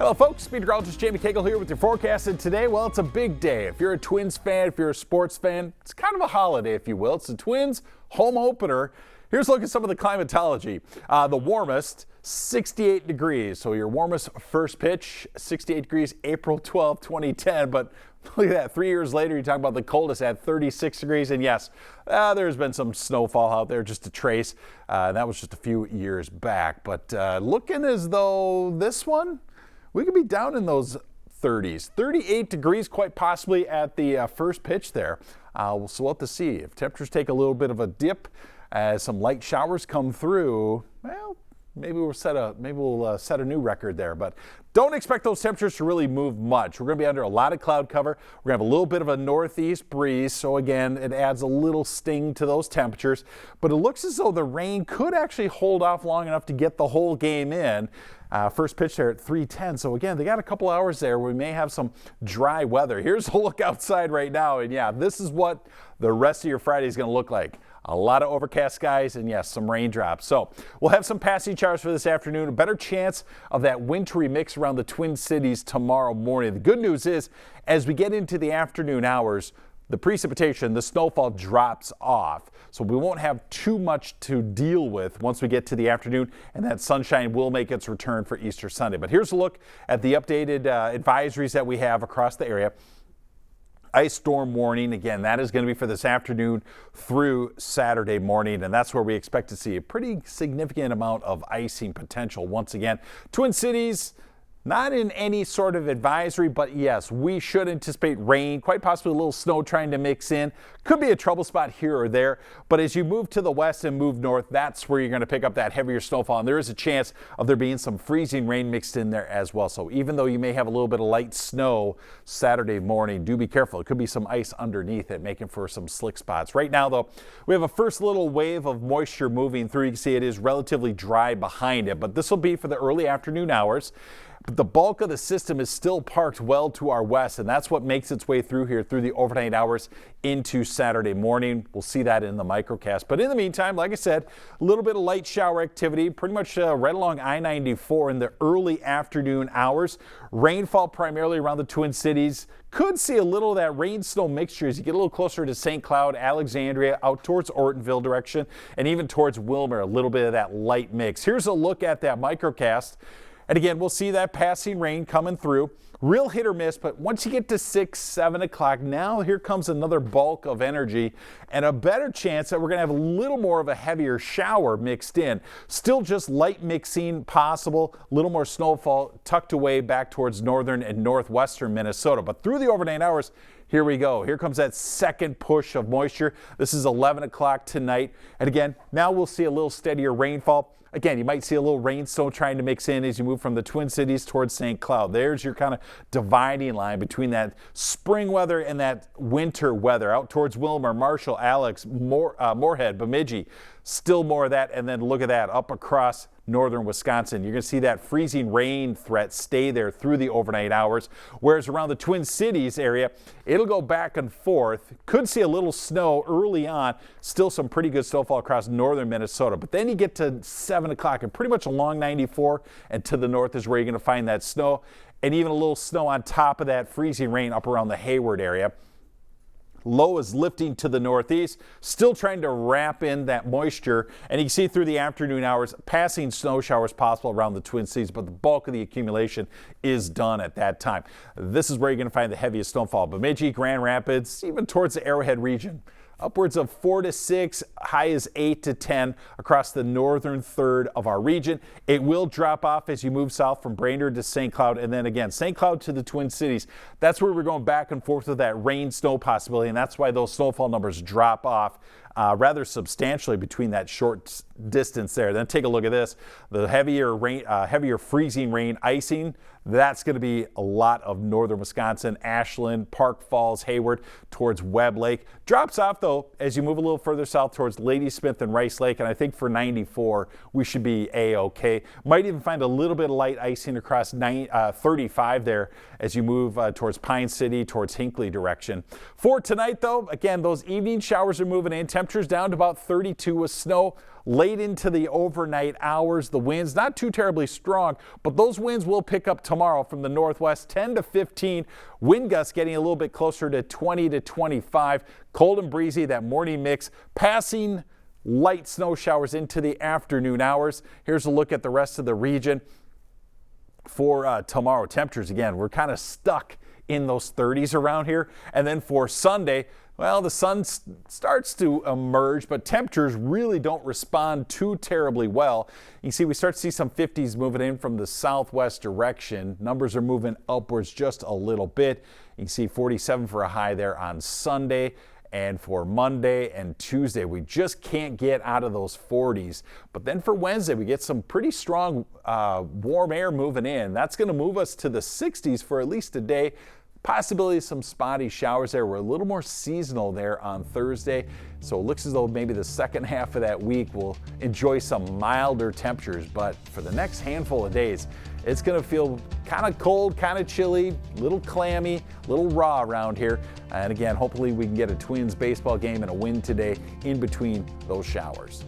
Hello folks, Meteorologist Jamie Kagol here with your forecast, and today, well, it's a big day. If you're a Twins fan, if you're a sports fan, it's kind of a holiday, if you will. It's the Twins home opener. Here's a look at some of the climatology. The warmest, 68 degrees. So your warmest first pitch, 68 degrees, April 12, 2010. But look at that, 3 years later, you're talking about the coldest at 36 degrees. And yes, there's been some snowfall out there, just a trace. That was just a few years back. But looking as though this one, we could be down in those 30s. 38 degrees quite possibly at the first pitch there. So we'll have to see. If temperatures take a little bit of a dip as some light showers come through, well, maybe we'll set a new record there. But don't expect those temperatures to really move much. We're going to be under a lot of cloud cover. We're going to have a little bit of a northeast breeze. So again, it adds a little sting to those temperatures. But it looks as though the rain could actually hold off long enough to get the whole game in. First pitch there at 3:10. So again, they got a couple hours there where we may have some dry weather. Here's a look outside right now. And yeah, this is what the rest of your Friday is going to look like. A lot of overcast skies and yes, some raindrops. So we'll have some passing showers for this afternoon. A better chance of that wintry mix around the Twin Cities tomorrow morning. The good news is as we get into the afternoon hours, the precipitation, the snowfall drops off. So we won't have too much to deal with once we get to the afternoon, and that sunshine will make its return for Easter Sunday. But here's a look at the updated advisories that we have across the area. Ice storm warning, again, that is going to be for this afternoon through Saturday morning, and that's where we expect to see a pretty significant amount of icing potential once again. Twin Cities, not in any sort of advisory, but yes, we should anticipate rain, quite possibly a little snow trying to mix in. Could be a trouble spot here or there, but as you move to the west and move north, that's where you're going to pick up that heavier snowfall, and there is a chance of there being some freezing rain mixed in there as well. So even though you may have a little bit of light snow Saturday morning, do be careful. It could be some ice underneath it, making for some slick spots. Right now, though, we have a first little wave of moisture moving through. You can see it is relatively dry behind it, but this will be for the early afternoon hours. But the bulk of the system is still parked well to our west, and that's what makes its way through here through the overnight hours into Saturday morning. We'll see that in the microcast. But in the meantime, like I said, a little bit of light shower activity, pretty much right along I-94 in the early afternoon hours. Rainfall primarily around the Twin Cities. Could see a little of that rain-snow mixture as you get a little closer to St. Cloud, Alexandria, out towards Ortonville direction, and even towards Wilmer, a little bit of that light mix. Here's a look at that microcast. And again, we'll see that passing rain coming through. Real hit or miss, but once you get to 6, 7 o'clock, now here comes another bulk of energy and a better chance that we're going to have a little more of a heavier shower mixed in. Still just light mixing possible, a little more snowfall tucked away back towards northern and northwestern Minnesota. But through the overnight hours, here we go. Here comes that second push of moisture. This is 11 o'clock tonight. And again, now we'll see a little steadier rainfall. Again, you might see a little rain snow trying to mix in as you move from the Twin Cities towards St. Cloud. There's your kind of dividing line between that spring weather and that winter weather. Out towards Wilmer, Marshall, Alex, Moorhead, Bemidji. Still more of that, and then look at that up across northern Wisconsin. You're going to see that freezing rain threat stay there through the overnight hours, whereas around the Twin Cities area, it'll go back and forth. Could see a little snow early on, still some pretty good snowfall across northern Minnesota, but then you get to 7 o'clock and pretty much along 94 and to the north is where you're going to find that snow, and even a little snow on top of that freezing rain up around the Hayward area. Low is lifting to the northeast, still trying to wrap in that moisture, and you can see through the afternoon hours passing snow showers possible around the Twin Cities, but the bulk of the accumulation is done at that time. This is where you're going to find the heaviest snowfall. Bemidji, Grand Rapids, even towards the Arrowhead region. Upwards of 4 to 6, high as 8 to 10 across the northern third of our region. It will drop off as you move south from Brainerd to St. Cloud, and then again, St. Cloud to the Twin Cities. That's where we're going back and forth with that rain snow possibility, and that's why those snowfall numbers drop off rather substantially between that short distance there. Then take a look at this. The heavier freezing rain icing, that's going to be a lot of northern Wisconsin, Ashland, Park Falls, Hayward, towards Webb Lake. Drops off, though, as you move a little further south towards Ladysmith and Rice Lake, and I think for 94, we should be A-OK. Might even find a little bit of light icing across 35 there as you move towards Pine City, towards Hinckley direction. For tonight, though, again, those evening showers are moving in. temperatures down to about 32 with snow late into the overnight hours. The winds not too terribly strong, but those winds will pick up tomorrow from the northwest, 10 to 15. Wind gusts getting a little bit closer to 20 to 25. Cold and breezy, that morning mix, passing light snow showers into the afternoon hours. Here's a look at the rest of the region for tomorrow. Temperatures, again, we're kind of stuck in those 30s around here. And then for Sunday, well, the sun starts to emerge, but temperatures really don't respond too terribly well. You see, we start to see some 50s moving in from the southwest direction. Numbers are moving upwards just a little bit. You can see 47 for a high there on Sunday. And for Monday and Tuesday, we just can't get out of those 40s. But then for Wednesday, we get some pretty strong warm air moving in. That's going to move us to the 60s for at least a day. Possibility of some spotty showers there. We're a little more seasonal there on Thursday. So it looks as though maybe the second half of that week we'll enjoy some milder temperatures. But for the next handful of days, it's going to feel kind of cold, kind of chilly, a little clammy, a little raw around here. And again, hopefully we can get a Twins baseball game and a win today in between those showers.